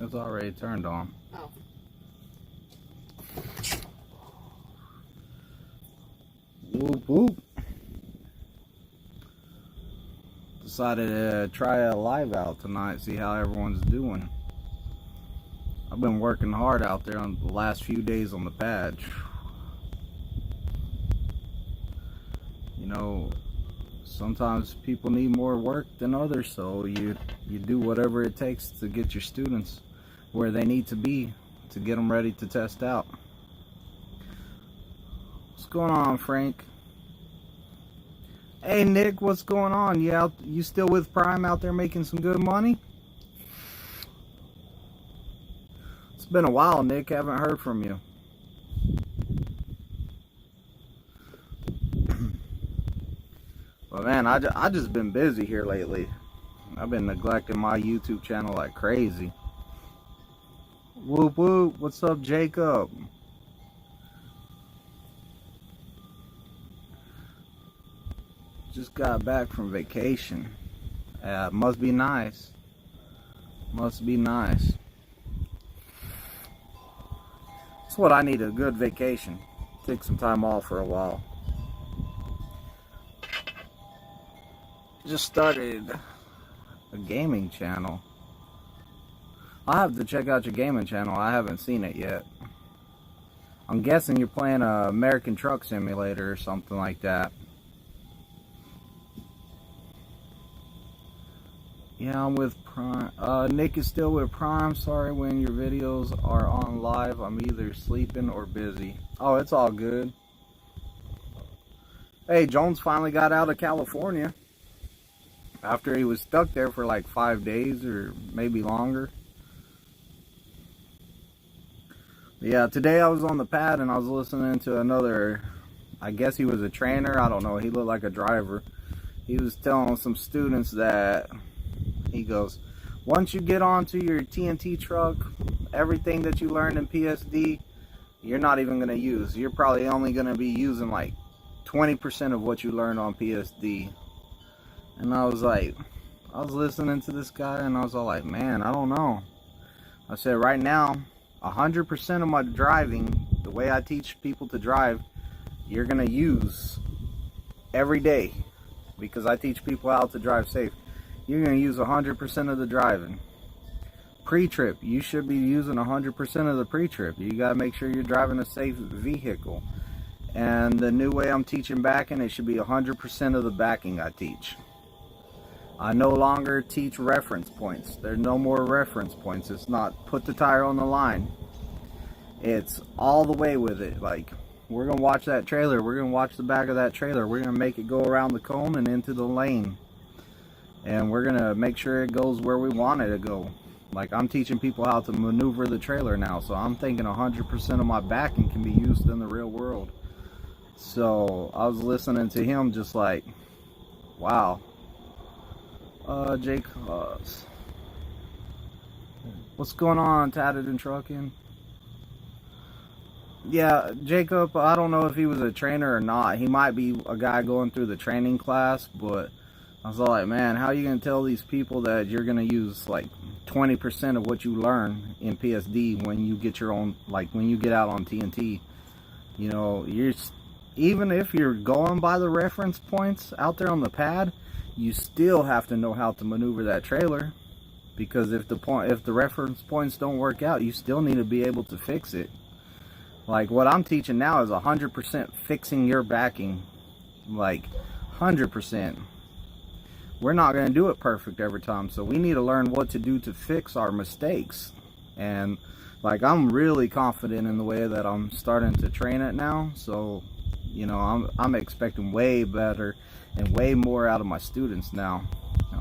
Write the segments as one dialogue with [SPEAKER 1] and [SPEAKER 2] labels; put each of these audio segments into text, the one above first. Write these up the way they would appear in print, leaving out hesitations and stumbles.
[SPEAKER 1] It's already turned on.
[SPEAKER 2] Oh.
[SPEAKER 1] Whoop whoop. Decided to try a live out tonight, see how everyone's doing. I've been working hard out there on the last few days on the pad. You know, sometimes people need more work than others, so you do whatever it takes to get your students where they need to be to get them ready to test out. What's going on, Frank? Hey Nick, what's going on? You still with Prime out there making some good money? It's been a while, Nick. Haven't heard from you. But man, I just been busy here lately. I've been neglecting my YouTube channel like crazy. Whoop whoop. What's up, Jacob? Just got back from vacation. Must be nice. Must be nice. That's what I need, a good vacation. Take some time off for a while. Just started a gaming channel. I'll have to check out your gaming channel. I haven't seen it yet. I'm guessing you're playing a American Truck Simulator or something like that. Yeah, I'm with Prime. Nick is still with Prime. Sorry when your videos are on live. I'm either sleeping or busy. Oh, it's all good. Hey, Jones finally got out of California. After he was stuck there for like 5 days or maybe longer. Yeah, today I was on the pad and I was listening to another, I guess he was a trainer. I don't know. He looked like a driver. He was telling some students that, he goes, once you get onto your TNT truck, everything that you learned in PSD, you're not even going to use. You're probably only going to be using like 20% of what you learned on PSD. And I was like, I was listening to this guy and I was all like, man, I don't know. I said, right now, 100% of my driving, the way I teach people to drive, you're going to use every day. Because I teach people how to drive safe. You're going to use 100% of the driving. Pre-trip, you should be using 100% of the pre-trip. You got to make sure you're driving a safe vehicle. And the new way I'm teaching backing, it should be 100% of the backing I teach. I no longer teach reference points. There's no more reference points. It's not put the tire on the line. It's all the way with it. Like, we're going to watch that trailer. We're going to watch the back of that trailer. We're going to make it go around the cone and into the lane. And we're going to make sure it goes where we want it to go. Like, I'm teaching people how to maneuver the trailer now. So I'm thinking 100% of my backing can be used in the real world. So I was listening to him just like, wow. Jake, what's going on, Tatted and Trucking? Yeah, Jacob, I don't know if he was a trainer or not. He might be a guy going through the training class, but I was like, man, how are you going to tell these people that you're going to use like 20% of what you learn in PSD when you get your own, like when you get out on TNT? You know, even if you're going by the reference points out there on the pad, you still have to know how to maneuver that trailer, because if the reference points don't work out, you still need to be able to fix it. Like what I'm teaching now is 100% fixing your backing, like 100%. We're not going to do it perfect every time, so we need to learn what to do to fix our mistakes. And like, I'm really confident in the way that I'm starting to train it now, so you know, I'm expecting way better and way more out of my students now.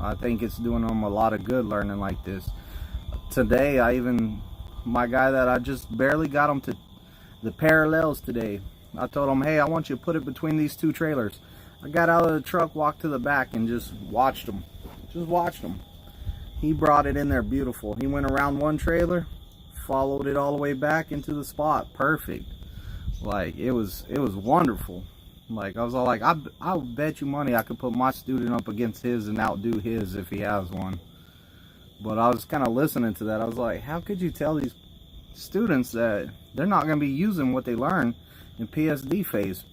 [SPEAKER 1] I think it's doing them a lot of good learning like this. Today, my guy that I just barely got him to the parallels today, I told him, hey, I want you to put it between these two trailers. I got out of the truck, walked to the back, and just watched him. Just watched him. He brought it in there beautiful. He went around one trailer, followed it all the way back into the spot. Perfect. Like, it was wonderful. Like, I was all like, I'll bet you money I could put my student up against his and outdo his if he has one. But I was kind of listening to that. I was like, how could you tell these students that they're not going to be using what they learn in PSD phase?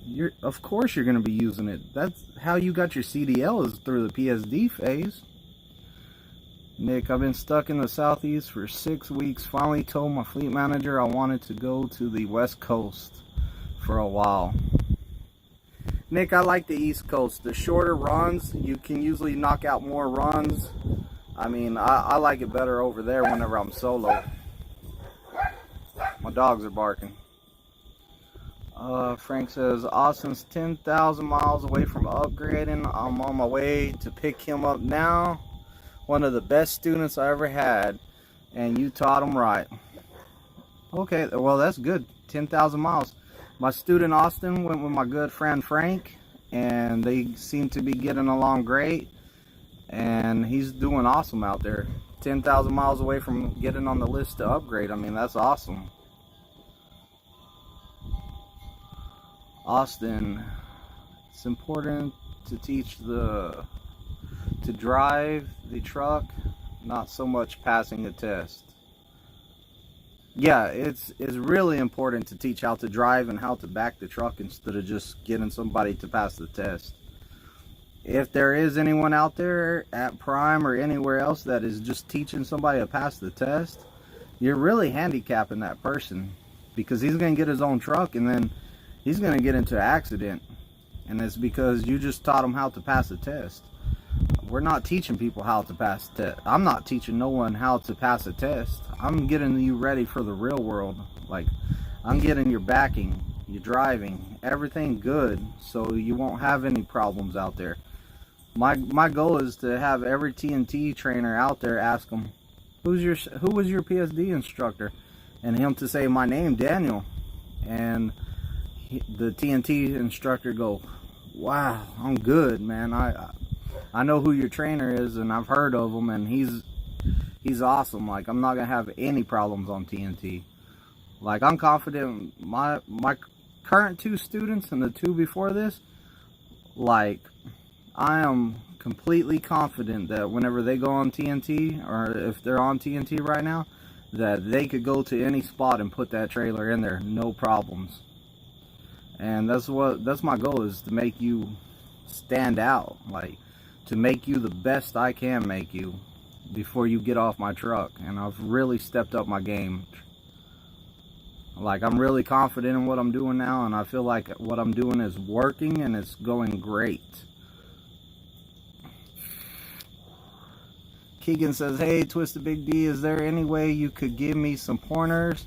[SPEAKER 1] Of course you're going to be using it. That's how you got your CDL, is through the PSD phase. Nick, I've been stuck in the Southeast for 6 weeks. Finally told my fleet manager I wanted to go to the West Coast for a while. Nick, I like the East Coast. The shorter runs, you can usually knock out more runs. I mean, I like it better over there whenever I'm solo. My dogs are barking. Frank says, Austin's 10,000 miles away from upgrading. I'm on my way to pick him up now. One of the best students I ever had, and you taught him right. Okay, well, that's good. 10,000 miles. My student Austin went with my good friend Frank, and they seem to be getting along great, and he's doing awesome out there. 10,000 miles away from getting on the list to upgrade. I mean, that's awesome. Austin, it's important to teach to drive the truck, not so much passing the test. Yeah, it's really important to teach how to drive and how to back the truck instead of just getting somebody to pass the test. If there is anyone out there at Prime or anywhere else that is just teaching somebody to pass the test, you're really handicapping that person, because he's going to get his own truck and then he's going to get into an accident, and it's because you just taught him how to pass the test. We're not teaching people how to pass the test. I'm not teaching no one how to pass a test. I'm getting you ready for the real world. Like, I'm getting your backing, your driving, everything good, so you won't have any problems out there. My goal is to have every TNT trainer out there ask them, who was your PSD instructor, and him to say, my name, Daniel, and the TNT instructor go, wow, I'm good, man. I know who your trainer is, and I've heard of him, and he's awesome. Like, I'm not gonna have any problems on TNT. Like, I'm confident. My current 2 students and the 2 before this, like, I am completely confident that whenever they go on TNT, or if they're on TNT right now, that they could go to any spot and put that trailer in there, no problems. And that's my goal, is to make you stand out, like, to make you the best I can make you before you get off my truck. And I've really stepped up my game. Like, I'm really confident in what I'm doing now, and I feel like what I'm doing is working and it's going great. Keegan says, hey, Twizted Big D, is there any way you could give me some pointers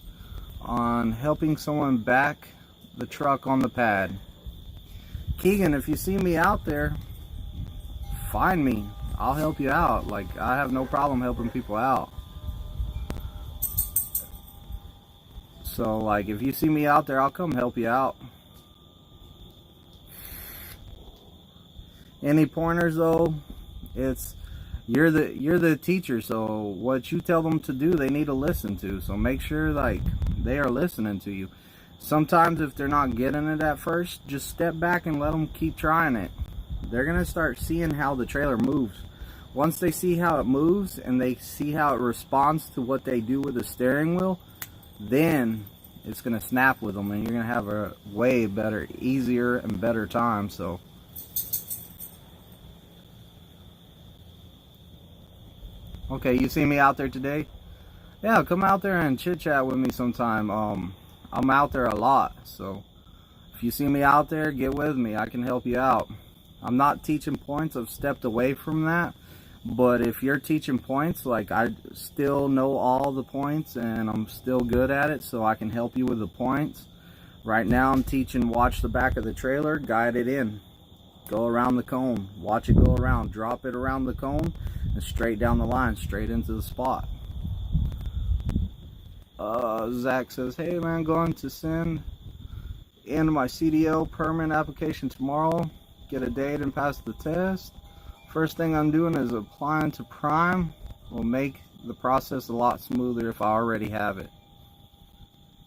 [SPEAKER 1] on helping someone back the truck on the pad? Keegan, if you see me out there, find me. I'll help you out. Like, I have no problem helping people out. So, like, if you see me out there, I'll come help you out. Any pointers though? It's you're the teacher, so what you tell them to do, they need to listen to. So make sure, like, they are listening to you. Sometimes if they're not getting it at first, just step back and let them keep trying it. They're going to start seeing how the trailer moves. Once they see how it moves and they see how it responds to what they do with the steering wheel, then it's going to snap with them, and you're going to have a way better, easier, and better time. So okay, you see me out there today? Yeah, come out there and chit chat with me sometime. I'm out there a lot, so if you see me out there, get with me. I can help you out. I'm not teaching points. I've stepped away from that. But if you're teaching points, like, I still know all the points and I'm still good at it, so I can help you with the points. Right now I'm teaching watch the back of the trailer, guide it in, go around the cone, watch it go around, drop it around the cone, and straight down the line, straight into the spot. Zach says, hey man, going to send in my CDL permit application tomorrow, get a date and pass the test. First thing I'm doing is applying to Prime. Will make the process a lot smoother if I already have it.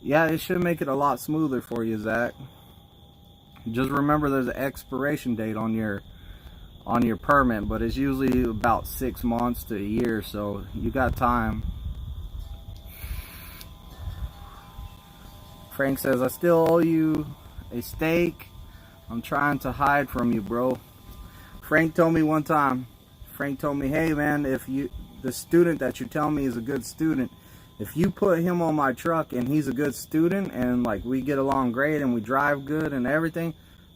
[SPEAKER 1] Yeah, it should make it a lot smoother for you, Zach. Just remember there's an expiration date on your on your permit, but it's usually about 6 months to a year, so you got time. Frank says, I still owe you a steak. I'm trying to hide from you, bro. Frank told me one time, Frank told me, hey man, if the student that you tell me is a good student, if you put him on my truck and he's a good student and like we get along great and we drive good and everything,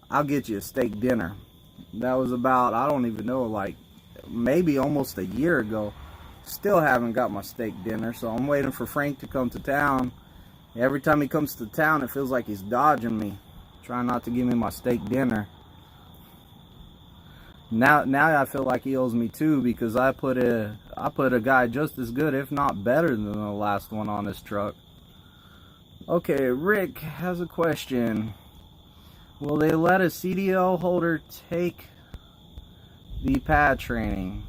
[SPEAKER 1] I'll get you a steak dinner. That was about, I don't even know, like maybe almost a year ago. Still haven't got my steak dinner, so I'm waiting for Frank to come to town. Every time he comes to town, it feels like he's dodging me, trying not to give me my steak dinner. Now I feel like he owes me too, because I put a guy just as good, if not better than the last one on this truck. Okay, Rick has a question. Will they let a CDL holder take the pad training?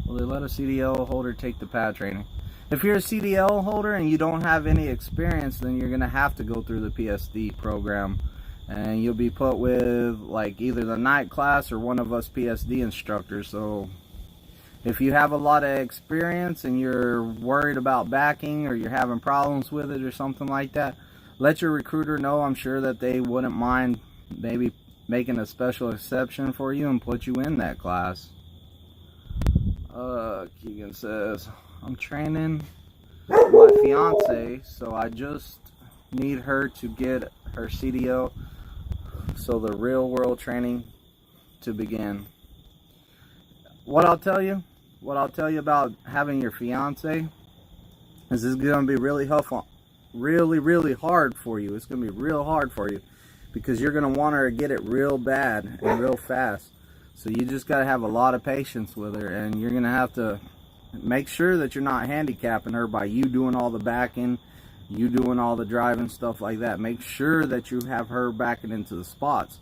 [SPEAKER 1] Will they let a CDL holder take the pad training? If you're a CDL holder and you don't have any experience, then you're going to have to go through the PSD program. And you'll be put with like either the night class or one of us PSD instructors. So if you have a lot of experience and you're worried about backing or you're having problems with it or something like that, let your recruiter know. I'm sure that they wouldn't mind maybe making a special exception for you and put you in that class. Keegan says, I'm training my fiance, so I just need her to get her CDL so the real world training to begin. What I'll tell you about having your fiance is this is going to be really helpful, really hard for you. It's going to be real hard for you because you're going to want her to get it real bad and real fast. So you just got to have a lot of patience with her, and you're going to have to make sure that you're not handicapping her by you doing all the backing, you doing all the driving, stuff like that. Make sure that you have her backing into the spots,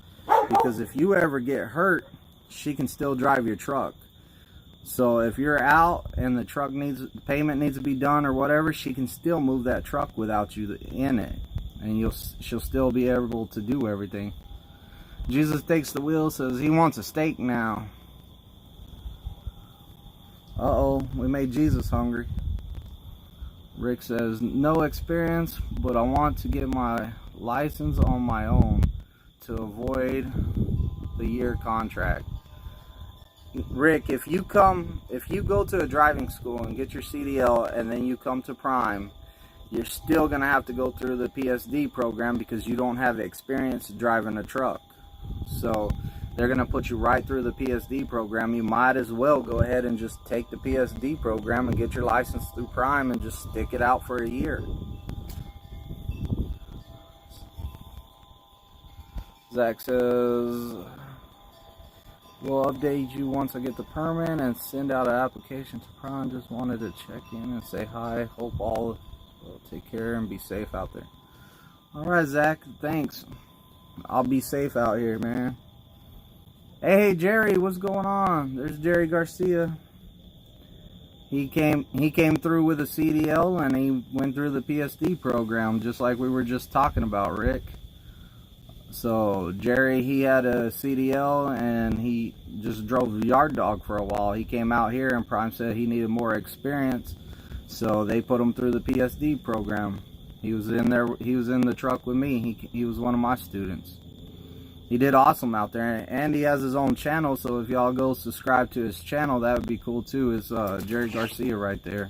[SPEAKER 1] because if you ever get hurt, she can still drive your truck. So if you're out and the truck payment needs to be done or whatever, she can still move that truck without you in it, and she'll still be able to do everything. Jesus Takes the Wheel says he wants a steak now. Uh-oh, we made Jesus hungry. Rick says, no experience, but I want to get my license on my own to avoid the year contract. Rick, if you go to a driving school and get your CDL and then you come to Prime, you're still going to have to go through the PSD program because you don't have experience driving a truck. So they're going to put you right through the PSD program. You might as well go ahead and just take the PSD program and get your license through Prime and just stick it out for a year. Zach says, we'll update you once I get the permit and send out an application to Prime. Just wanted to check in and say hi. Hope all will take care and be safe out there. Alright, Zach, thanks. I'll be safe out here, man. Hey, Jerry, what's going on? There's Jerry Garcia. He came through with a CDL and he went through the PSD program, just like we were just talking about, Rick. So Jerry, he had a CDL and he just drove yard dog for a while. He came out here and Prime said he needed more experience, so they put him through the PSD program. He was in there. He was in the truck with me. He was one of my students. He did awesome out there, and he has his own channel. So if y'all go subscribe to his channel, that would be cool too. It's Jerry Garcia right there.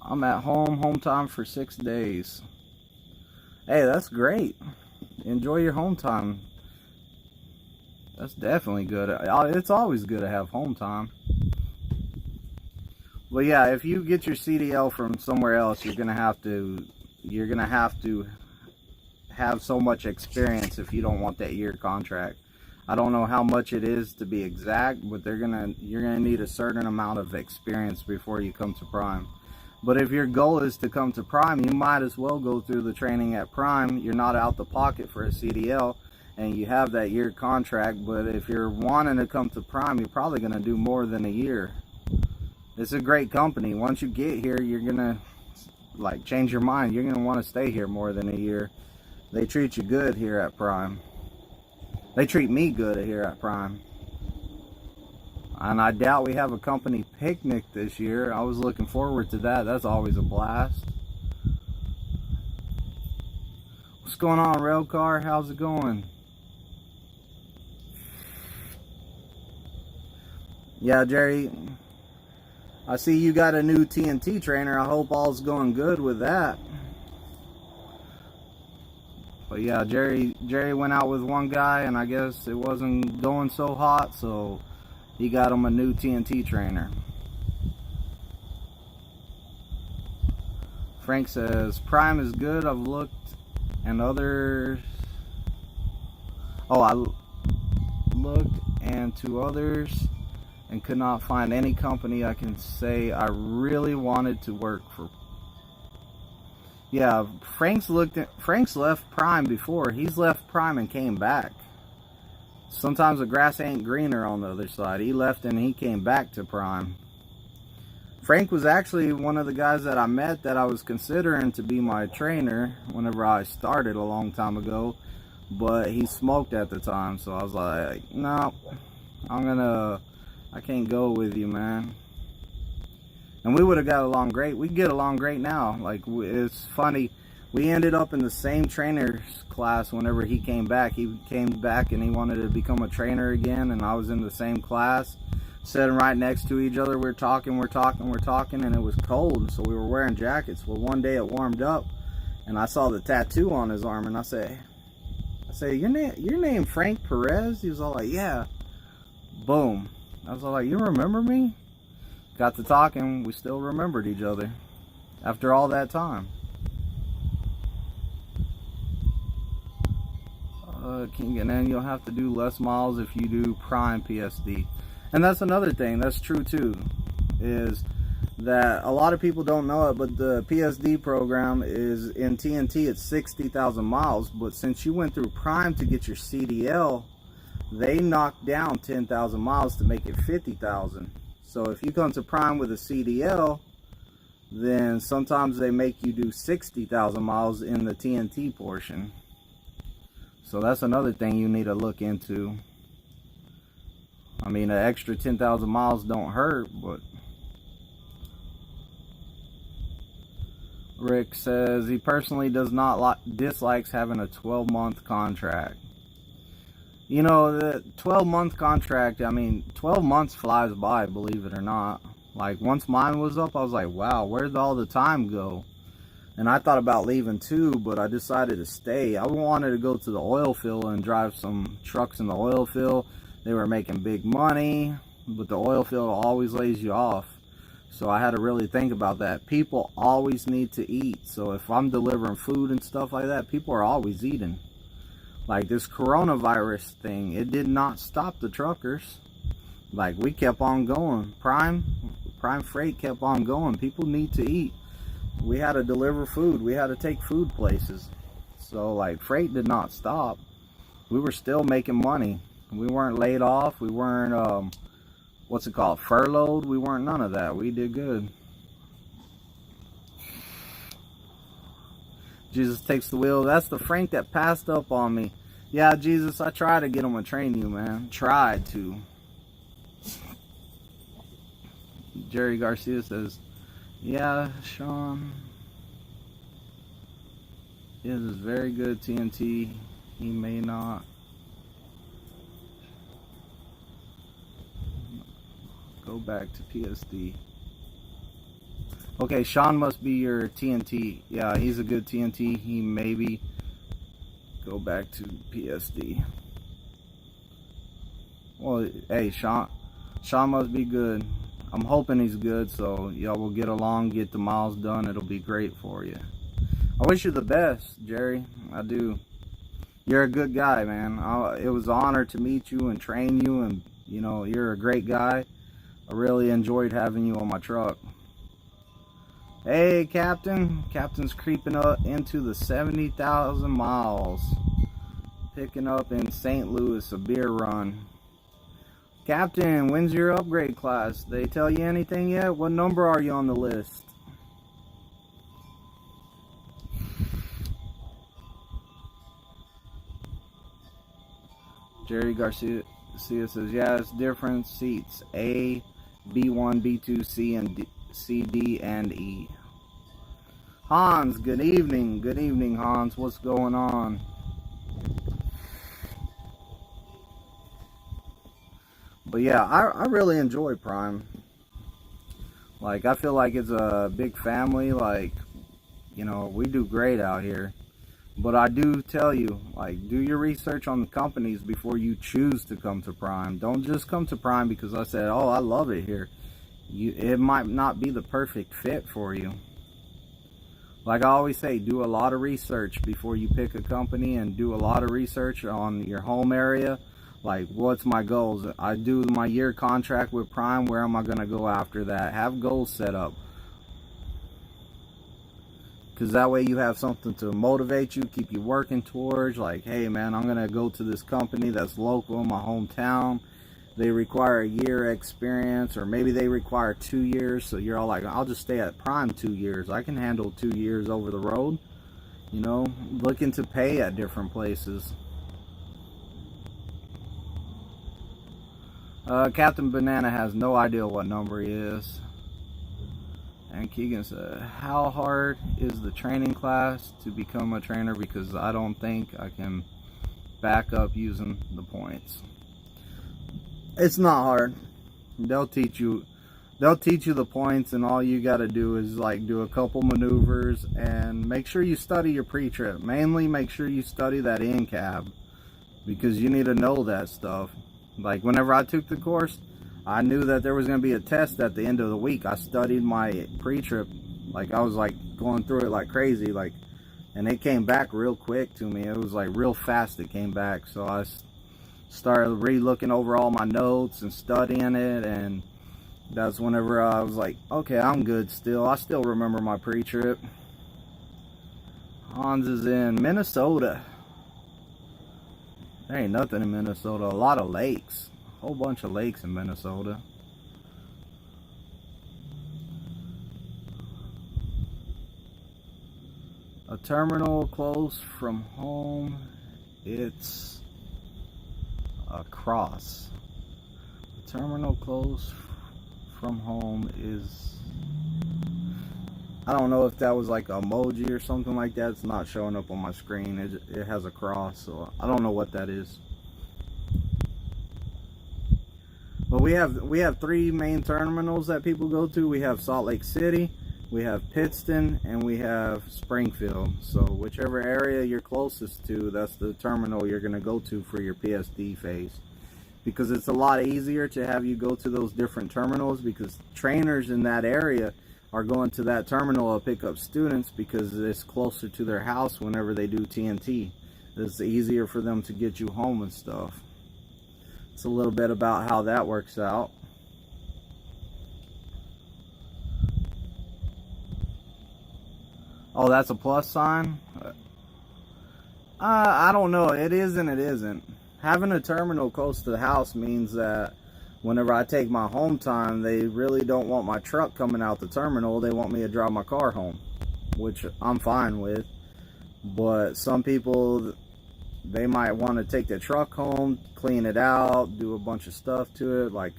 [SPEAKER 1] I'm at home time for 6 days. Hey, that's great. Enjoy your home time. That's definitely good. It's always good to have home time. Well, yeah, if you get your CDL from somewhere else, you're gonna have to have so much experience if you don't want that year contract. I don't know how much it is to be exact, but you're gonna need a certain amount of experience before you come to Prime. But if your goal is to come to Prime, you might as well go through the training at Prime. You're not out the pocket for a CDL, and you have that year contract. But if you're wanting to come to Prime, you're probably gonna do more than a year. It's a great company. Once you get here, you're gonna like change your mind. You're gonna want to stay here more than a year, They treat you good here at Prime. They treat me good here at Prime. And I doubt we have a company picnic this year. I was looking forward to that. That's always a blast. What's going on, Railcar? How's it going? Yeah, Jerry, I see you got a new TNT trainer. I hope all's going good with that. But yeah, Jerry went out with one guy, and I guess it wasn't going so hot, so he got him a new TNT trainer. Frank says, Prime is good. I've looked and others. Oh, I looked and to others and could not find any company I can say I really wanted to work for. Yeah, Frank's left Prime before. He's left Prime and came back. Sometimes the grass ain't greener on the other side. He left and he came back to Prime. Frank was actually one of the guys that I met that I was considering to be my trainer whenever I started a long time ago. But he smoked at the time, so I was like, no, I can't go with you, man. And we would have got along great. We get along great now. Like, it's funny. We ended up in the same trainer's class whenever he came back. He came back and he wanted to become a trainer again, and I was in the same class, sitting right next to each other. We're talking, and it was cold, so we were wearing jackets. Well, one day it warmed up, and I saw the tattoo on his arm, and I say, your name Frank Perez? He was all like, yeah. Boom. I was all like, you remember me? Got to talking, we still remembered each other after all that time. King, and then you'll have to do less miles if you do Prime PSD. And that's another thing that's true too, is that a lot of people don't know it, but the PSD program is in TNT, it's 60,000 miles, but since you went through Prime to get your CDL, they knocked down 10,000 miles to make it 50,000. So if you come to Prime with a CDL, then sometimes they make you do 60,000 miles in the TNT portion. So that's another thing you need to look into. I mean, an extra 10,000 miles don't hurt, but Rick says he personally does not dislikes having a 12-month contract. You know, the 12-month contract, I mean, 12 months flies by, believe it or not. Like, once mine was up, I was like, wow, where'd all the time go? And I thought about leaving too, but I decided to stay. I wanted to go to the oil field and drive some trucks in the oil field. They were making big money, but the oil field always lays you off. So I had to really think about that. People always need to eat. So if I'm delivering food and stuff like that, people are always eating. Like this coronavirus thing, it did not stop the truckers. Like, we kept on going. Prime Freight kept on going. People need to eat. We had to deliver food. We had to take food places. So, like, freight did not stop. We were still making money. We weren't laid off. We weren't, what's it called, furloughed. We weren't none of that. We did good. Jesus takes the wheel. That's the Frank that passed up on me. Yeah, Jesus, I tried to get him to train you, man. Tried to. Jerry Garcia says, yeah, Sean. This is very good TNT. He may not. Go back to PSD. Okay, Sean must be your TNT. Yeah, he's a good TNT. He maybe go back to PSD. Well, hey, Sean must be good. I'm hoping he's good, so y'all will get along, get the miles done. It'll be great for you. I wish you the best, Jerry. I do. You're a good guy, man. It was an honor to meet you and train you, and you know, you're a great guy. I really enjoyed having you on my truck. Hey, Captain. Captain's creeping up into the 70,000 miles. Picking up in St. Louis, a beer run. Captain, when's your upgrade class? They tell you anything yet? What number are you on the list? Jerry Garcia says, yeah, it's different seats. A, B1, B2, C, and D, C, D, and E. Hans, good evening. Good evening, Hans. What's going on? But yeah, I really enjoy Prime. Like, I feel like it's a big family. Like, you know, we do great out here. But I do tell you, like, do your research on the companies before you choose to come to Prime. Don't just come to Prime because I said, oh, I love it here. It might not be the perfect fit for you. Like I always say, do a lot of research before you pick a company, and do a lot of research on your home area. Like, what's my goals? I do my year contract with Prime. Where am I going to go after that? Have goals set up. Because that way you have something to motivate you, keep you working towards. Like, hey man, I'm going to go to this company that's local in my hometown. They require a year experience, or maybe they require 2 years. So you're all like, I'll just stay at Prime 2 years. I can handle 2 years over the road. You know, looking to pay at different places. Captain Banana has no idea what number he is. And Keegan said, how hard is the training class to become a trainer? Because I don't think I can back up using the points. It's not hard. They'll teach you the points, and all you got to do is like do a couple maneuvers and make sure you study your pre-trip. Mainly make sure you study that in-cab, because you need to know that stuff. Like whenever I took the course, I knew that there was going to be a test at the end of the week. I studied my pre-trip. Like I was like going through it like crazy, like, and it came back real quick to me. It was like real fast it came back. So I started re-looking over all my notes and studying it, and that's whenever I was like, okay, I'm good still. I still remember my pre-trip. Hans is in Minnesota. There ain't nothing in Minnesota. A lot of lakes. A whole bunch of lakes in Minnesota. A terminal close from home. It's across. A terminal close from home is... I don't know if that was like an emoji or something like that. It's not showing up on my screen. It has a cross, so I don't know what that is. But we have 3 main terminals that people go to. We have Salt Lake City, we have Pittston, and we have Springfield. So whichever area you're closest to, that's the terminal you're going to go to for your PSD phase. Because it's a lot easier to have you go to those different terminals, because trainers in that area are going to that terminal to pick up students because it's closer to their house whenever they do TNT. It's easier for them to get you home and stuff. It's a little bit about how that works out. Oh, that's a plus sign? I don't know. It is and it isn't. Having a terminal close to the house means that whenever I take my home time, they really don't want my truck coming out the terminal. They want me to drive my car home, which I'm fine with. But some people, they might want to take their truck home, clean it out, do a bunch of stuff to it. Like,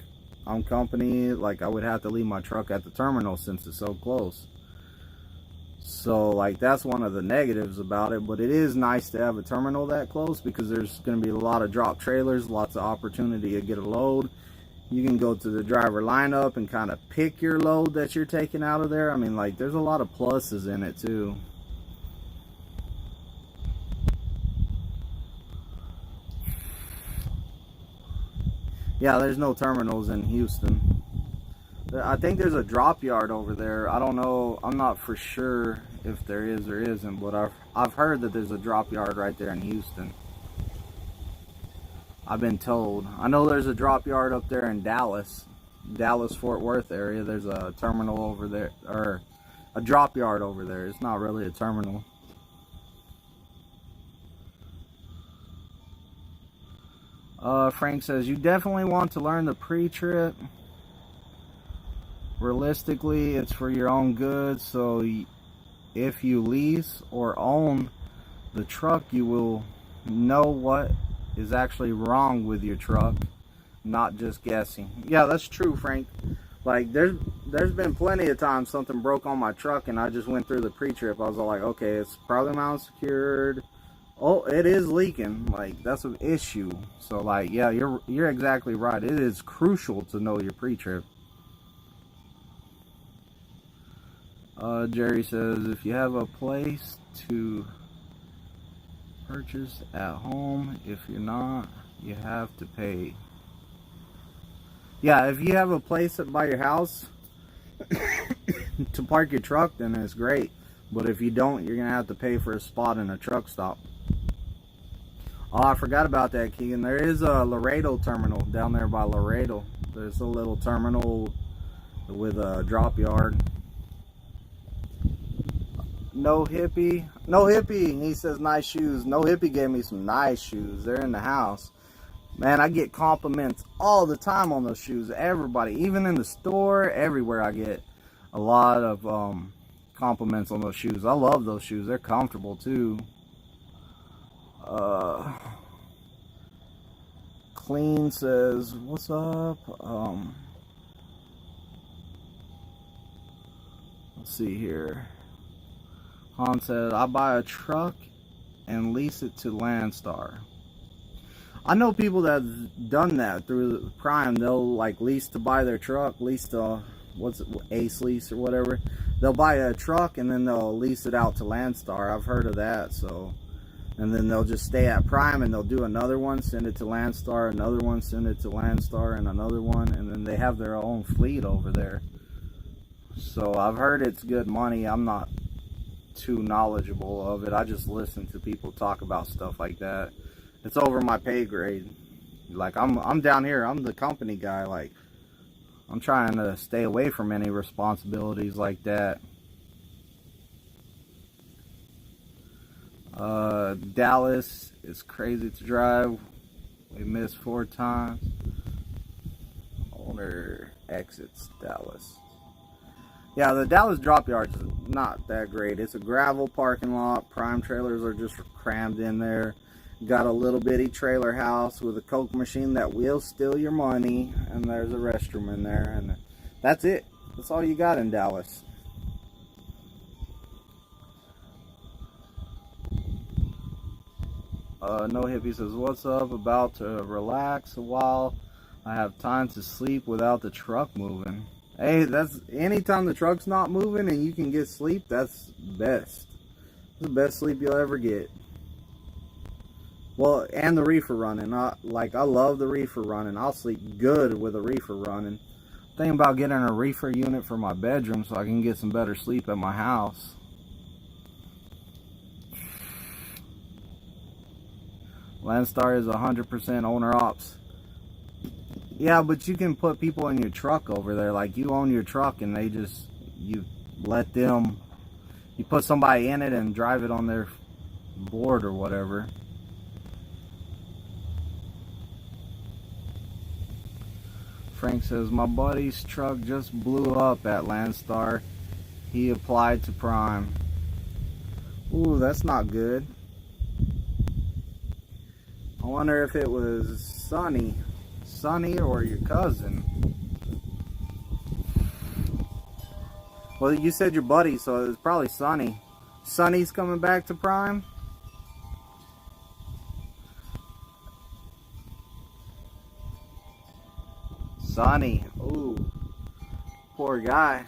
[SPEAKER 1] I'm company, like I would have to leave my truck at the terminal since it's so close. So like that's one of the negatives about it. But it is nice to have a terminal that close, because there's going to be a lot of drop trailers, lots of opportunity to get a load. You can go to the driver lineup and kind of pick your load that you're taking out of there. I mean, like, there's a lot of pluses in it too. Yeah, there's no terminals in Houston. I think there's a drop yard over there. I don't know. I'm not for sure if there is or isn't, but I've heard that there's a drop yard right there in Houston. I've been told. I know there's a drop yard up there in Dallas, Fort Worth area. There's a terminal over there, or a drop yard over there. It's not really a terminal. Frank says, you definitely want to learn the pre-trip. Realistically, it's for your own good. So if you lease or own the truck, you will know what is actually wrong with your truck, not just guessing. Yeah, that's true, Frank. Like, there's been plenty of times something broke on my truck and I just went through the pre-trip. I was all like, okay, it's probably mount secured. Oh, it is leaking. Like, that's an issue. So, like, yeah, you're exactly right. It is crucial to know your pre-trip. Jerry says, if you have a place to purchase at home, if you're not, you have to pay. Yeah, if you have a place by your house to park your truck, then it's great. But if you don't, you're gonna have to pay for a spot in a truck stop. Oh, I forgot about that, Keegan. There is a Laredo terminal down there by Laredo. There's a little terminal with a drop yard. No Hippie. No Hippie, he says nice shoes. No Hippie gave me some nice shoes. They're in the house. Man, I get compliments all the time on those shoes. Everybody, even in the store, everywhere I get a lot of compliments on those shoes. I love those shoes. They're comfortable too. Clean says, what's up? Let's see here. Han said, I buy a truck and lease it to Landstar. I know people that have done that through Prime. They'll like lease to buy their truck, lease to, what's it, Ace Lease or whatever. They'll buy a truck and then they'll lease it out to Landstar. I've heard of that. So, and then they'll just stay at Prime and they'll do another one, send it to Landstar, another one, send it to Landstar, and another one, and then they have their own fleet over there. So I've heard it's good money. I'm not too knowledgeable of it. I just listen to people talk about stuff like that. It's over my pay grade. Like, I'm down here, I'm the company guy. Like, I'm trying to stay away from any responsibilities like that. Dallas is crazy to drive. We missed 4 times. Owner exits Dallas. Yeah, the Dallas drop yard's not that great. It's a gravel parking lot. Prime trailers are just crammed in there. Got a little bitty trailer house with a Coke machine that will steal your money. And there's a restroom in there. And that's it. That's all you got in Dallas. No Hippie says, what's up? About to relax a while. I have time to sleep without the truck moving. Hey, that's anytime the truck's not moving and you can get sleep, that's best. It's the best sleep you'll ever get. Well, and the reefer running. I love the reefer running. I'll sleep good with a reefer running. Thinking about getting a reefer unit for my bedroom so I can get some better sleep at my house. Landstar is 100% owner ops. Yeah, but you can put people in your truck over there. Like, you own your truck and they just, you let them, you put somebody in it and drive it on their board or whatever. Frank says, my buddy's truck just blew up at Landstar. He applied to Prime. Ooh, that's not good. I wonder if it was Sonny or your cousin. Well, you said your buddy, so it was probably Sonny. Sonny's coming back to Prime? Sonny. Ooh. Poor guy.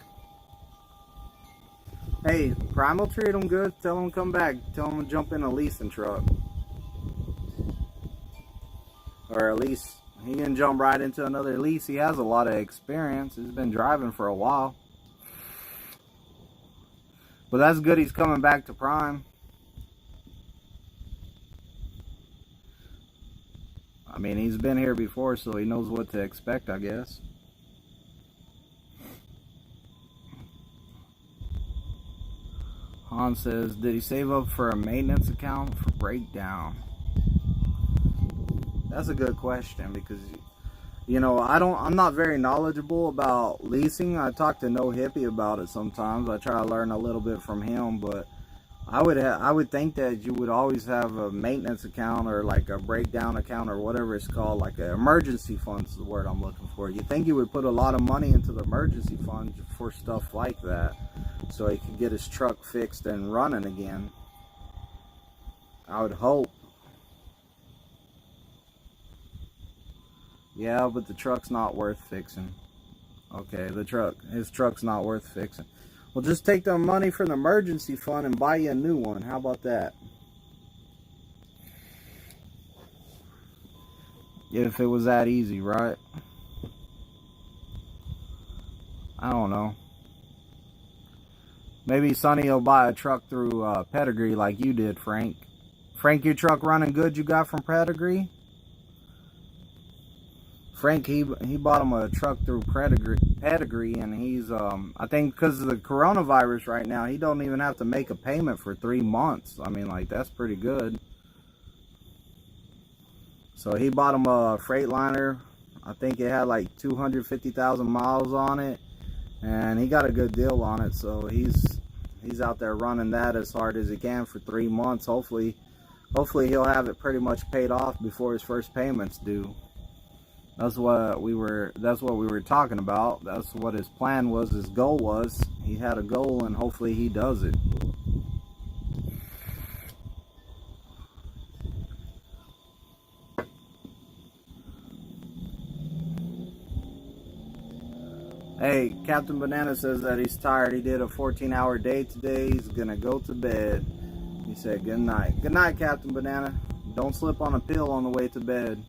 [SPEAKER 1] Hey, Prime will treat him good. Tell him to come back. Tell him to jump in a leasing truck. Or at least he can jump right into another lease. He has a lot of experience. He's been driving for a while. But that's good he's coming back to Prime. I mean, he's been here before, so he knows what to expect, I guess. Han says, did he save up for a maintenance account for breakdown? That's a good question, because, you know, I'm not very knowledgeable about leasing. I talk to No Hippie about it sometimes. I try to learn a little bit from him, but I would think that you would always have a maintenance account or like a breakdown account or whatever it's called, like an emergency fund is the word I'm looking for. You think you would put a lot of money into the emergency fund for stuff like that, so he could get his truck fixed and running again. I would hope. Yeah, but the truck's not worth fixing. Okay, his truck's not worth fixing. Well, just take the money from the emergency fund and buy you a new one. How about that? If it was that easy, right? I don't know. Maybe Sonny will buy a truck through Pedigree like you did, Frank. Frank, your truck running good you got from Pedigree? Frank, he bought him a truck through Pedigree, and he's I think because of the coronavirus right now, he don't even have to make a payment for 3 months. I mean, like, that's pretty good. So he bought him a Freightliner. I think it had like 250,000 miles on it, and he got a good deal on it. So he's out there running that as hard as he can for 3 months. Hopefully he'll have it pretty much paid off before his first payment's due. That's what we were talking about. That's what his plan was, his goal was. He had a goal, and hopefully he does it. Hey, Captain Banana says that he's tired. He did a 14-hour day today. He's gonna go to bed. He said good night. Good night, Captain Banana. Don't slip on a pill on the way to bed.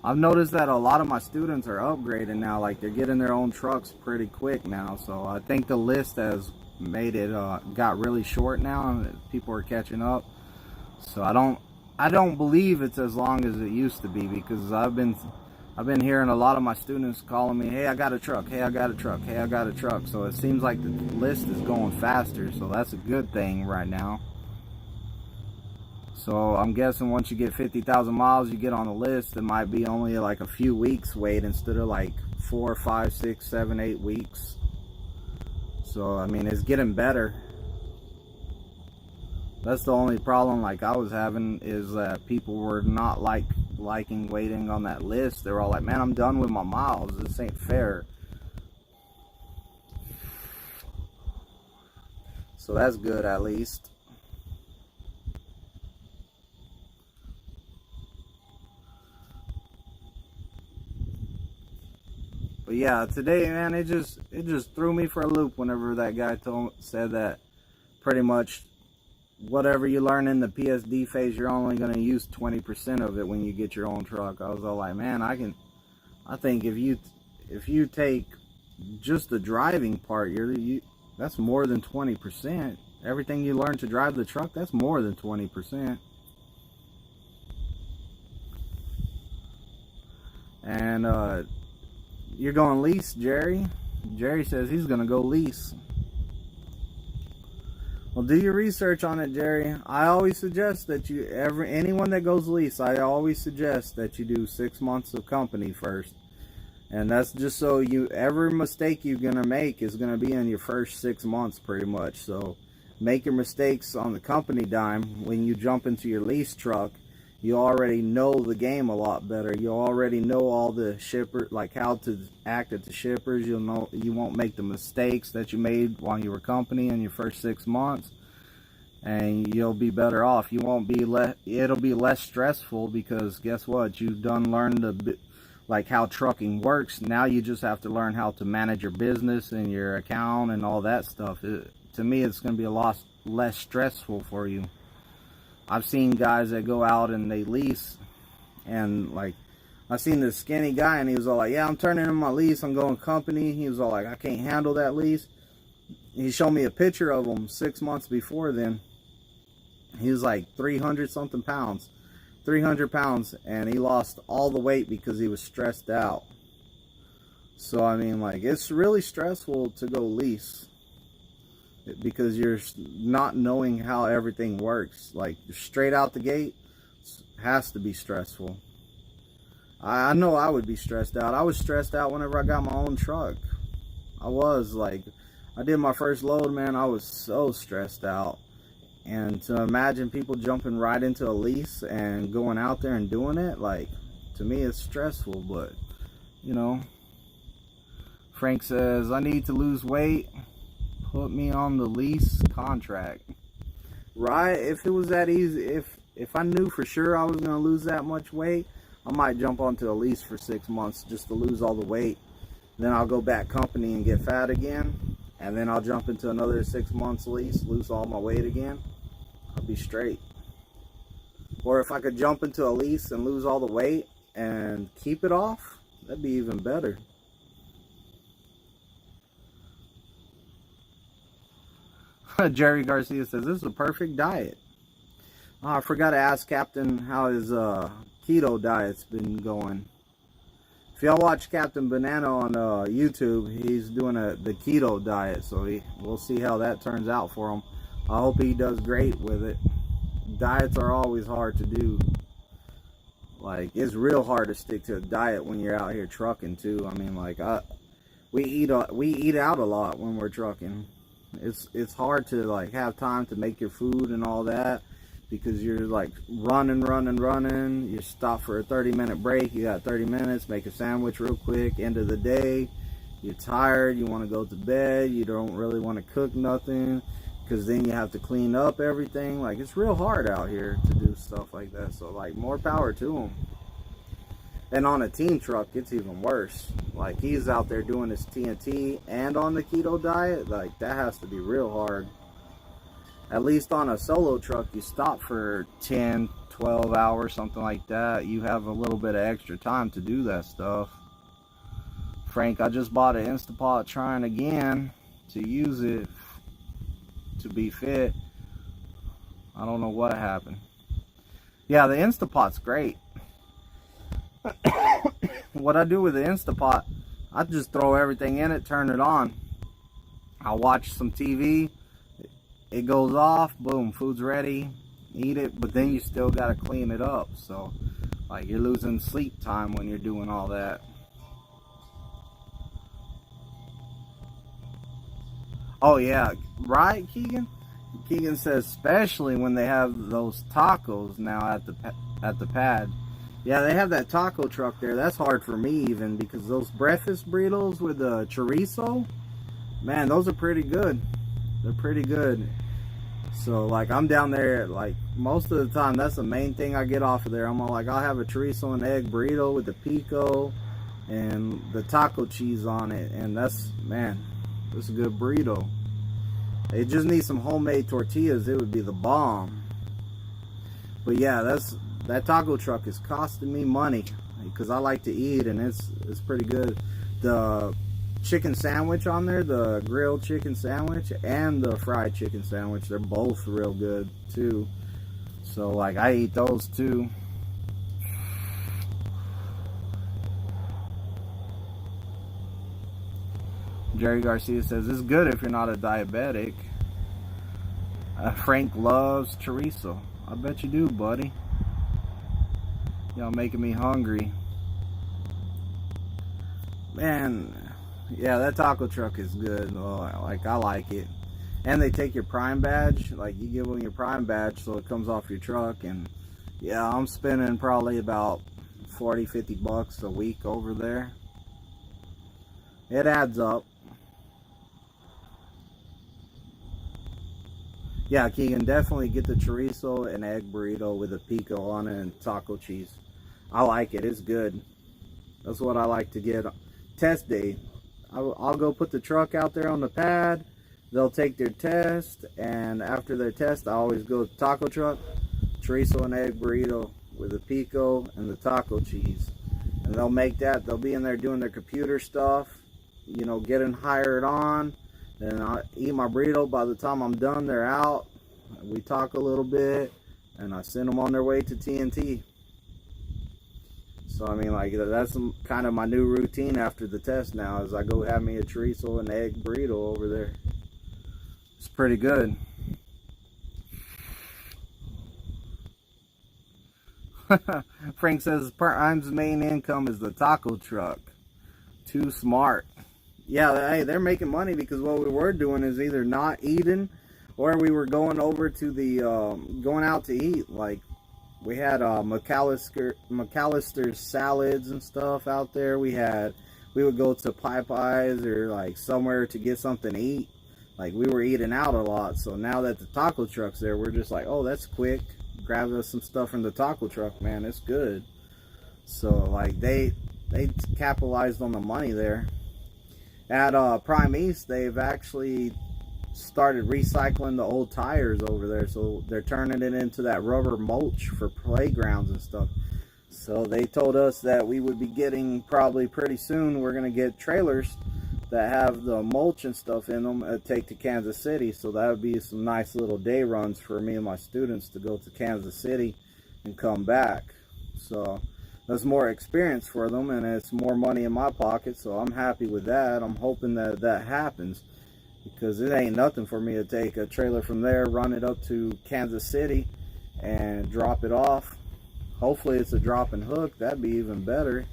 [SPEAKER 1] I've noticed that a lot of my students are upgrading now. Like, they're getting their own trucks pretty quick now. So I think the list has made it got really short now, and people are catching up. So I don't believe it's as long as it used to be, because I've been hearing a lot of my students calling me, hey, I got a truck, hey, I got a truck, hey, I got a truck. So it seems like the list is going faster, so that's a good thing right now. So I'm guessing once you get 50,000 miles, you get on the list. It might be only like a few weeks wait instead of like 4, 5, 6, 7, 8 weeks. So I mean, it's getting better. That's the only problem like I was having, is that people were not liking waiting on that list. They were all like, man, I'm done with my miles. This ain't fair. So that's good, at least. But yeah, today, man, it just threw me for a loop whenever that guy said that pretty much whatever you learn in the PSD phase, you're only going to use 20% of it when you get your own truck. I was all like, man, I think if you take just the driving part, that's more than 20%. Everything you learn to drive the truck, that's more than 20%. And you're going lease, Jerry. Jerry says he's going to go lease. Well, do your research on it, Jerry. I always suggest that anyone that goes lease, I always suggest that you do 6 months of company first. And that's just so every mistake you're going to make is going to be in your first 6 months pretty much. So make your mistakes on the company dime. When you jump into your lease truck, you already know the game a lot better. You already know all the shipper, like how to act at the shippers. You'll know, you won't make the mistakes that you made while you were company in your first 6 months, and you'll be better off. You won't be it'll be less stressful, because guess what? You've done learned like how trucking works. Now you just have to learn how to manage your business and your account and all that stuff. To me, it's going to be a lot less stressful for you. I've seen guys that go out and they lease, and like, I seen this skinny guy, and he was all like, yeah, I'm turning in my lease, I'm going company. He was all like, I can't handle that lease. He showed me a picture of him 6 months before then. He was like 300 something pounds, 300 pounds, and he lost all the weight because he was stressed out. So I mean, like, it's really stressful to go lease, because you're not knowing how everything works. Like, straight out the gate has to be stressful. I know I would be stressed out. I was stressed out whenever I got my own truck. I was like, I did my first load, man. I was so stressed out. And to imagine people jumping right into a lease and going out there and doing it, like, to me it's stressful. But, you know, Frank says, I need to lose weight. Put me on the lease contract. Right? If it was that easy, if I knew for sure I was going to lose that much weight, I might jump onto a lease for 6 months just to lose all the weight. Then I'll go back company and get fat again. And then I'll jump into another 6 months lease, lose all my weight again. I'll be straight. Or if I could jump into a lease and lose all the weight and keep it off, that'd be even better. Jerry Garcia says, this is a perfect diet. Oh, I forgot to ask Captain how his keto diet's been going. If y'all watch Captain Banana on YouTube, he's doing the keto diet, so we'll see how that turns out for him. I hope he does great with it. Diets are always hard to do. Like, it's real hard to stick to a diet when you're out here trucking too. I mean, like, we eat out a lot when we're trucking. It's hard to like have time to make your food and all that, because you're like running. You stop for a 30-minute break. You got 30 minutes, make a sandwich real quick. End of the day, you're tired, you want to go to bed, you don't really want to cook nothing, because then you have to clean up everything. Like, it's real hard out here to do stuff like that. So like, more power to them. And on a team truck, it's even worse. Like, he's out there doing his TNT and on the keto diet. Like, that has to be real hard. At least on a solo truck, you stop for 10, 12 hours, something like that. You have a little bit of extra time to do that stuff. Frank, I just bought an Instapot trying again to use it to be fit. I don't know what happened. Yeah, the Instapot's great. What I do with the Instapot, I just throw everything in it, turn it on. I watch some TV. It goes off, boom, food's ready, eat it, but then you still got to clean it up. So, like, you're losing sleep time when you're doing all that. Oh, yeah, right, Keegan? Keegan says, especially when they have those tacos now at the pad. Yeah, they have that taco truck there. That's hard for me even, because those breakfast burritos with the chorizo, man, those are pretty good. They're pretty good. So like, I'm down there like most of the time. That's the main thing I get off of there. I'm all like, I'll have a chorizo and egg burrito with the pico and the taco cheese on it, and that's, man, that's a good burrito. It just needs some homemade tortillas. It would be the bomb. But yeah, that taco truck is costing me money, because I like to eat, and it's pretty good. The chicken sandwich on there, the grilled chicken sandwich and the fried chicken sandwich, they're both real good too. So like, I eat those too. Jerry Garcia says, it's good if you're not a diabetic. Frank loves chorizo. I bet you do, buddy. Y'all making me hungry. Man, yeah, that taco truck is good. Like, I like it. And they take your Prime badge. Like, you give them your Prime badge so it comes off your truck. And yeah, I'm spending probably about 40-50 bucks a week over there. It adds up. Yeah, Keegan, definitely get the chorizo and egg burrito with a pico on it and taco cheese. I like it. It's good. That's what I like to get. Test day. I'll go put the truck out there on the pad. They'll take their test, and after their test, I always go to taco truck, chorizo and egg burrito with the pico and the taco cheese. And they'll make that. They'll be in there doing their computer stuff, you know, getting hired on. Then I eat my burrito. By the time I'm done, they're out. We talk a little bit, and I send them on their way to TNT. So I mean, like, that's kind of my new routine after the test now, is I go have me a chorizo and egg burrito over there. It's pretty good. Frank says Prime's main income is the taco truck. Too smart. Yeah, hey, they're making money because what we were doing is either not eating or we were going over to the going out to eat. Like we had McAllister's salads and stuff out there. We would go to Popeyes or like somewhere to get something to eat. Like we were eating out a lot. So now that the taco truck's there, we're just like, oh, that's quick. Grab us some stuff from the taco truck, man. It's good. So like they capitalized on the money there. At Prime East, they've actually started recycling the old tires over there, so they're turning it into that rubber mulch for playgrounds and stuff. So they told us that we would be getting, probably pretty soon, we're going to get trailers that have the mulch and stuff in them to take to Kansas City. So that would be some nice little day runs for me and my students to go to Kansas City and come back. So that's more experience for them, and it's more money in my pocket, so I'm happy with that. I'm hoping that that happens, because it ain't nothing for me to take a trailer from there, run it up to Kansas City, and drop it off. Hopefully it's a drop and hook. That'd be even better.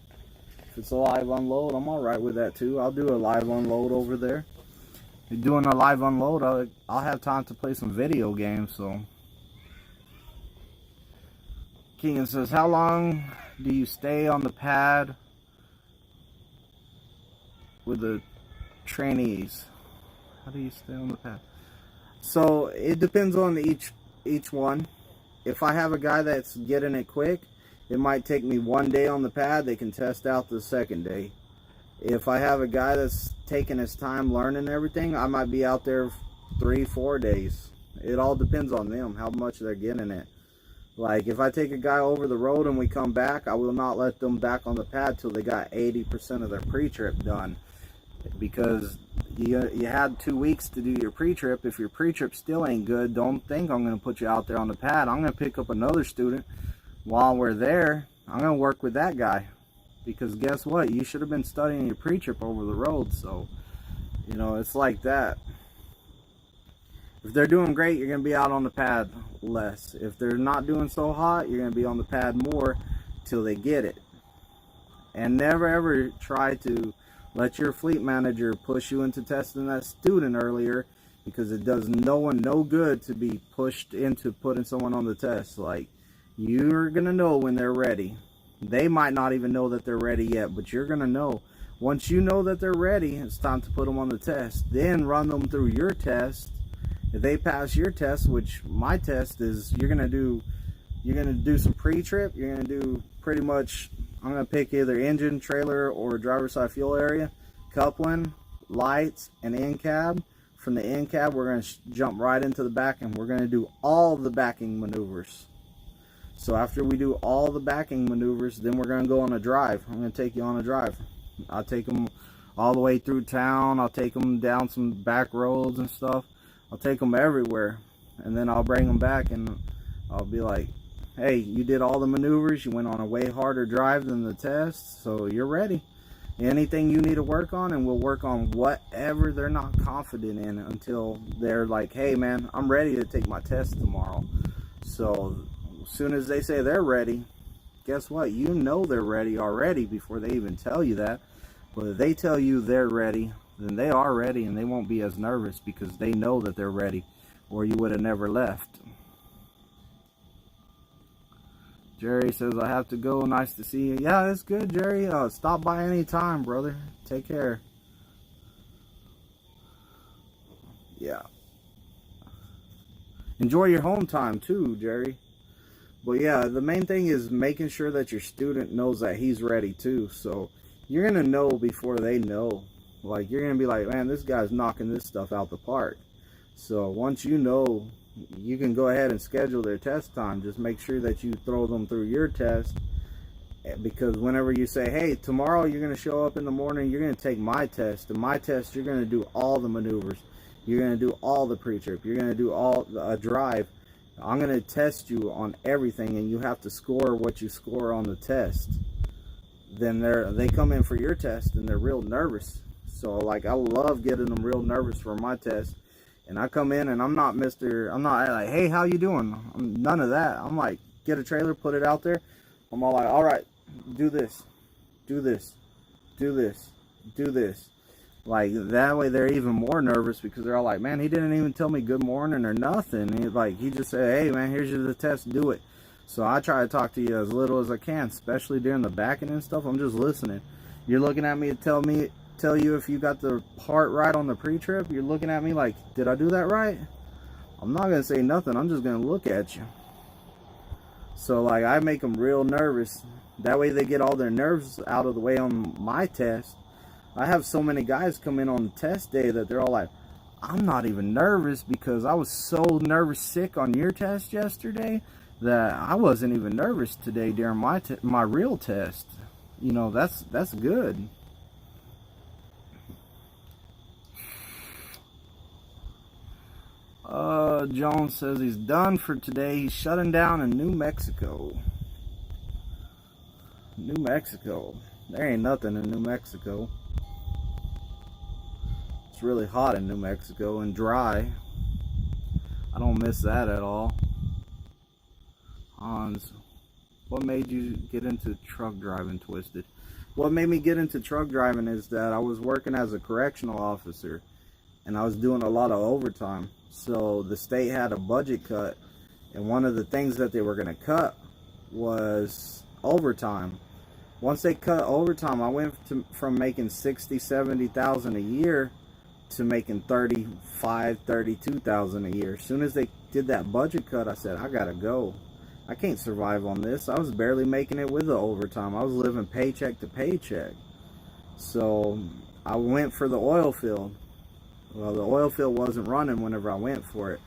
[SPEAKER 1] If it's a live unload, I'm alright with that too. I'll do a live unload over there. If you're doing a live unload, I'll have time to play some video games. So Keegan says, how long do you stay on the pad with the trainees? How do you stay on the pad? So it depends on each one. If I have a guy that's getting it quick, it might take me 1 day on the pad. They can test out the second day. If I have a guy that's taking his time learning everything, I might be out there 3-4 days. It all depends on them, how much they're getting it. Like if I take a guy over the road and we come back, I will not let them back on the pad till they got 80% of their pre-trip done. Because you had 2 weeks to do your pre-trip. If your pre-trip still ain't good, don't think I'm going to put you out there on the pad. I'm going to pick up another student while we're there. I'm going to work with that guy. Because guess what? You should have been studying your pre-trip over the road. So, you know, it's like that. If they're doing great, you're going to be out on the pad less. If they're not doing so hot, you're going to be on the pad more till they get it. And never ever try to let your fleet manager push you into testing that student earlier, because it does no one no good to be pushed into putting someone on the test. Like, you're going to know when they're ready. They might not even know that they're ready yet, but you're going to know. Once you know that they're ready, it's time to put them on the test. Then run them through your test. If they pass your test, which my test is, you're gonna do some pre-trip. You're gonna do pretty much, I'm gonna pick either engine, trailer, or driver's side fuel area, coupling, lights, and in cab. From the in cab, we're gonna jump right into the back, and we're gonna do all the backing maneuvers. So after we do all the backing maneuvers, then we're gonna go on a drive. I'm gonna take you on a drive. I'll take them all the way through town. I'll take them down some back roads and stuff. I'll take them everywhere, and then I'll bring them back, and I'll be like, hey, you did all the maneuvers, you went on a way harder drive than the test, so you're ready. Anything you need to work on, and we'll work on whatever they're not confident in until they're like, hey man, I'm ready to take my test tomorrow. So as soon as they say they're ready, guess what? You know they're ready already before they even tell you that. But if they tell you they're ready, then they are ready, and they won't be as nervous because they know that they're ready, or you would have never left. Jerry says, I have to go. Nice to see you. Yeah, it's good, Jerry. Stop by any time, brother. Take care. Yeah. Enjoy your home time too, Jerry. But yeah, the main thing is making sure that your student knows that he's ready too. So you're going to know before they know. Like, you're going to be like, man, this guy's knocking this stuff out the park. So once you know, you can go ahead and schedule their test time. Just make sure that you throw them through your test. Because whenever you say, hey, tomorrow you're going to show up in the morning, you're going to take my test. And my test, you're going to do all the maneuvers. You're going to do all the pre-trip. You're going to do all a drive. I'm going to test you on everything, and you have to score what you score on the test. Then they come in for your test, and they're real nervous. So, like, I love getting them real nervous for my test. And I come in, and I'm not like, hey, how you doing? None of that. I'm like, get a trailer, put it out there. I'm all like, all right, do this, do this, do this, do this. Like, that way they're even more nervous because they're all like, man, he didn't even tell me good morning or nothing. He just said, hey, man, here's the test, do it. So I try to talk to you as little as I can, especially during the backing and stuff. I'm just listening. You're looking at me to tell you if you got the part right on the pre-trip. You're looking at me like, did I do that right? I'm not going to say nothing. I'm just going to look at you. So, like, I make them real nervous. That way they get all their nerves out of the way on my test. I have so many guys come in on the test day that they're all like, I'm not even nervous because I was so nervous sick on your test yesterday that I wasn't even nervous today during my real test. You know, that's good. Jones says he's done for today. He's shutting down in New Mexico. New Mexico. There ain't nothing in New Mexico. It's really hot in New Mexico and dry. I don't miss that at all. Hans, what made you get into truck driving, Twisted? What made me get into truck driving is that I was working as a correctional officer and I was doing a lot of overtime. So the state had a budget cut, and one of the things that they were going to cut was overtime. Once they cut overtime, I went from making $60,000-$70,000 a year to making $32,000 a year. As soon as they did that budget cut, I said, I gotta go. I can't survive on this. I was barely making it with the overtime. I was living paycheck to paycheck. So I went for the oil field. Well, the oil field wasn't running whenever I went for it.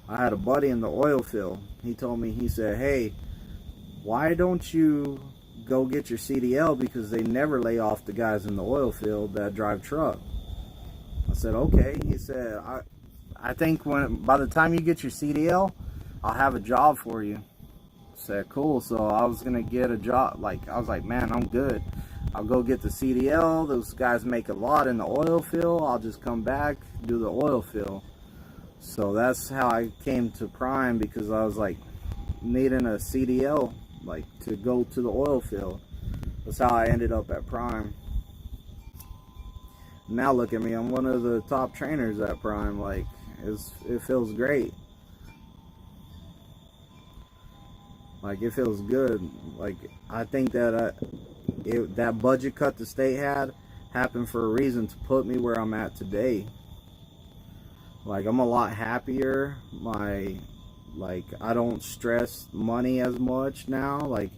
[SPEAKER 1] I had a buddy in the oil field. He told me, he said, hey, why don't you go get your CDL, because they never lay off the guys in the oil field that drive truck. I said, okay. He said, I think by the time you get your CDL, I'll have a job for you. I said, cool. So I was going to get a job. I was like, man, I'm good. I'll go get the CDL. Those guys make a lot in the oil field. I'll just come back, do the oil field. So that's how I came to Prime, because I was like needing a CDL, like to go to the oil field. That's how I ended up at Prime. Now look at me, I'm one of the top trainers at Prime. Like, it feels great. Like, it feels good. Like, I think that that budget cut the state had happened for a reason, to put me where I'm at today. Like, I'm a lot happier. Like, I don't stress money as much now. Like,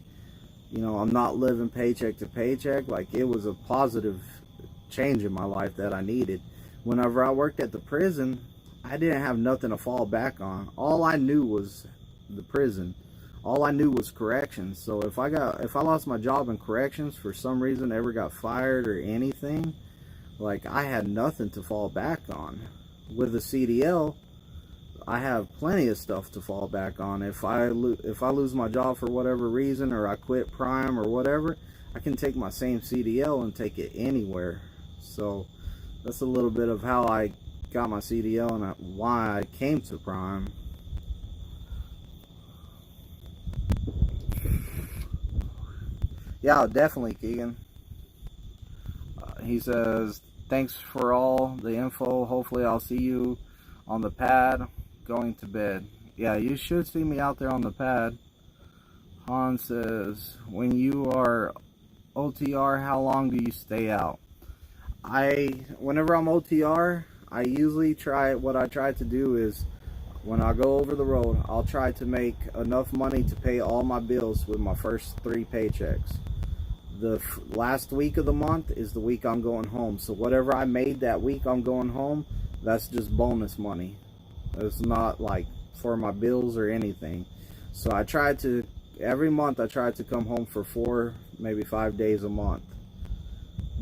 [SPEAKER 1] you know, I'm not living paycheck to paycheck. Like, it was a positive change in my life that I needed. Whenever I worked at the prison, I didn't have nothing to fall back on. All I knew was the prison. All I knew was corrections. So if I lost my job in corrections for some reason, ever got fired or anything, like, I had nothing to fall back on. With the CDL, I have plenty of stuff to fall back on. If I lose my job for whatever reason, or I quit Prime or whatever, I can take my same CDL and take it anywhere. So that's a little bit of how I got my CDL and why I came to Prime. Yeah, definitely, Keegan. He says, thanks for all the info. Hopefully I'll see you on the pad going to bed. Yeah, you should see me out there on the pad. Han says, when you are OTR, how long do you stay out? Whenever I'm OTR, I usually what I try to do is, when I go over the road, I'll try to make enough money to pay all my bills with my first 3 paychecks. The last week of the month is the week I'm going home. So whatever I made that week I'm going home, that's just bonus money. It's not like for my bills or anything. So I try to, every month I try to come home for 4, maybe 5 days a month.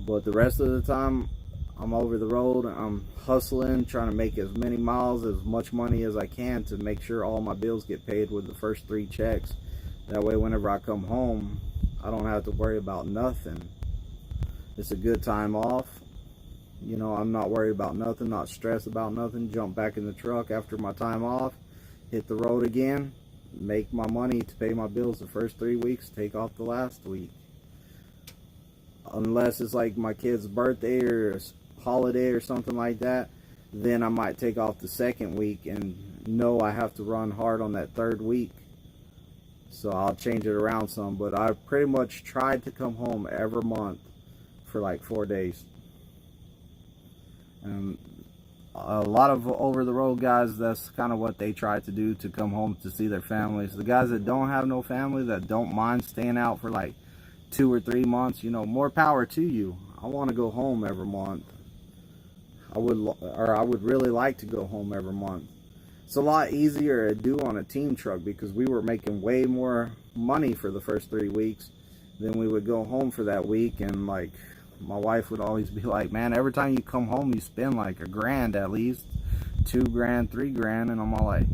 [SPEAKER 1] But the rest of the time, I'm over the road. I'm hustling, trying to make as many miles, as much money as I can, to make sure all my bills get paid with the first 3 checks. That way, whenever I come home, I don't have to worry about nothing. It's a good time off. You know, I'm not worried about nothing, not stressed about nothing. Jump back in the truck after my time off, hit the road again, make my money to pay my bills the first 3 weeks, take off the last week. Unless it's like my kid's birthday or a holiday or something like that, then I might take off the second week and know I have to run hard on that third week. So I'll change it around some, but I pretty much tried to come home every month for like 4 days. And a lot of over-the-road guys, that's kind of what they try to do, to come home to see their families. The guys that don't have no family, that don't mind staying out for like 2 or 3 months, you know, more power to you. I want to go home every month. I would really like to go home every month. It's a lot easier to do on a team truck because we were making way more money for the first 3 weeks. Then we would go home for that week, and like my wife would always be like, man, every time you come home you spend like $1 grand at least, $2 grand, $3 grand. And I'm all like,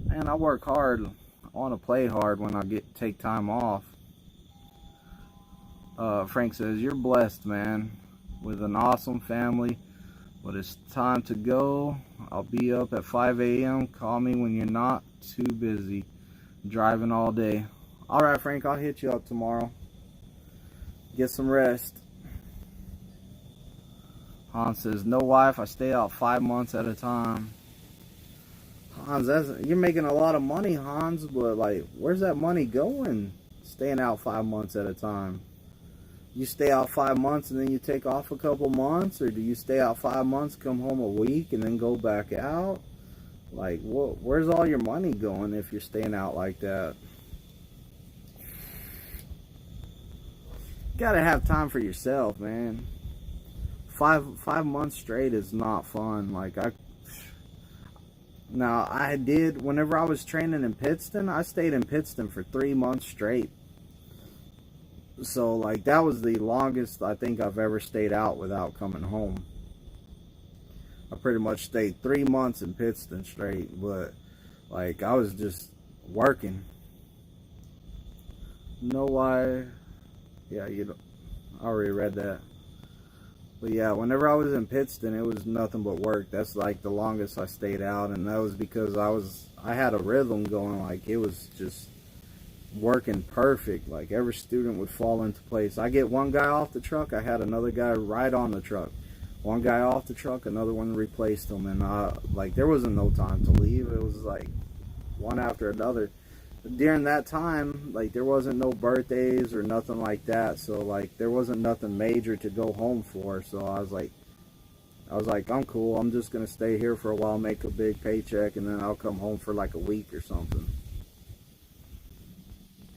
[SPEAKER 1] man, I work hard. I want to play hard when I take time off. Frank says, you're blessed, man, with an awesome family. But it's time to go. I'll be up at 5 a.m. Call me when you're not too busy driving all day. Alright, Frank, I'll hit you up tomorrow. Get some rest. Hans says, no wife, I stay out 5 months at a time. Hans, you're making a lot of money, Hans, but like, where's that money going? Staying out 5 months at a time. You stay out 5 months and then you take off a couple months, or do you stay out 5 months, come home a week, and then go back out? Like, where's all your money going if you're staying out like that? You gotta have time for yourself, man. Five months straight is not fun. Like, now I did, whenever I was training in Pittston, I stayed in Pittston for 3 months straight. So like, that was the longest I think I've ever stayed out without coming home. I pretty much stayed 3 months in Pittston straight, but like, I was just working. Know why? Yeah, I already read that. But yeah, whenever I was in Pittston, it was nothing but work. That's like the longest I stayed out, and that was because I had a rhythm going. Like, it was just working perfect. Like, every student would fall into place. I get one guy off the truck, I had another guy right on the truck. One guy off the truck, another one replaced him, and like, there wasn't no time to leave. It was like one after another. During that time, like, there wasn't no birthdays or nothing like that, so like, there wasn't nothing major to go home for. So I was like, I'm cool, I'm just gonna stay here for a while, make a big paycheck, and then I'll come home for like a week or something.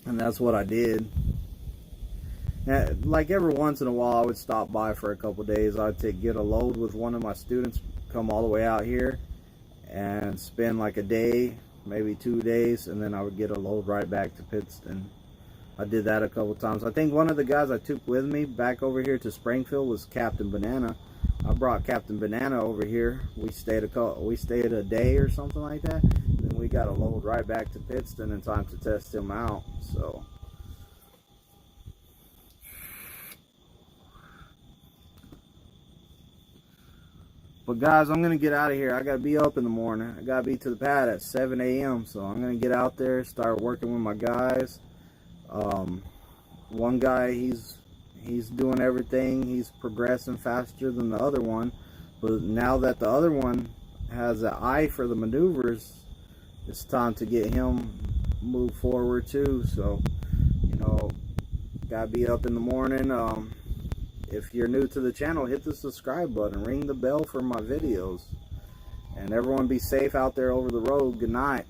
[SPEAKER 1] And that's what I did. And like, every once in a while I would stop by for a couple days. I'd get a load with one of my students, come all the way out here and spend like a day, maybe 2 days, and then I would get a load right back to Pittston. I did that a couple times. I think one of the guys I took with me back over here to Springfield was Captain Banana. I brought Captain Banana over here. We stayed a day or something like that. Then we got a load right back to Pittston in time to test him out. So but guys, I'm gonna get out of here. I gotta be up in the morning. I gotta be to the pad at 7 a.m. So I'm gonna get out there, start working with my guys. One guy, he's doing everything. He's progressing faster than the other one. But now that the other one has an eye for the maneuvers, it's time to get him moved forward too. So, you know, gotta be up in the morning. If you're new to the channel, hit the subscribe button, ring the bell for my videos, and everyone be safe out there over the road. Good night.